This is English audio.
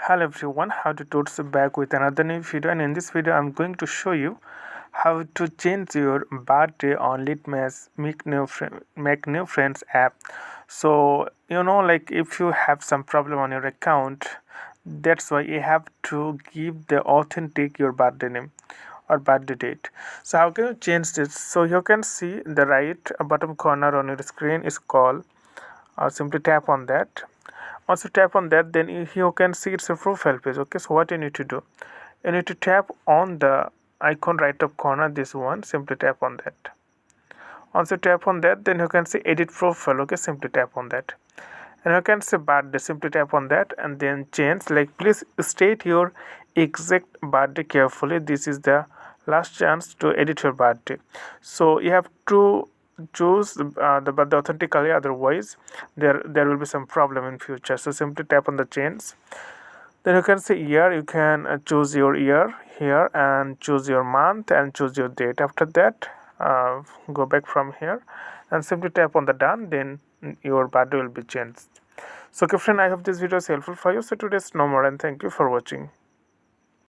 Hello everyone, how to towards back with another new video, and in this video I'm going to show you how to change your birthday on Litmatch make new friends app. So like if you have some problem on your account, that's why you have to give the authentic your birthday name or birthday date. So how can you change this? So you can see the right bottom corner on your screen is called, or simply tap on that. Once you tap on that, then you can see it's a profile page. Okay, so what you need to do, you need to tap on the icon right up corner, this one. Simply tap on that. Once you tap on that, then you can see edit profile. Okay, simply tap on that, and you can say birthday. Simply tap on that and then change, like, please state your exact birthday carefully. This is the last chance to edit your birthday, so you have to choose the birthday authentically, otherwise there will be some problem in future. So simply tap on the change, then you can see year. You can choose your year here and choose your month and choose your date. After that, go back from here and simply tap on the done, then your birthday will be changed. So okay friend, I hope this video is helpful for you. So today's no more, and thank you for watching.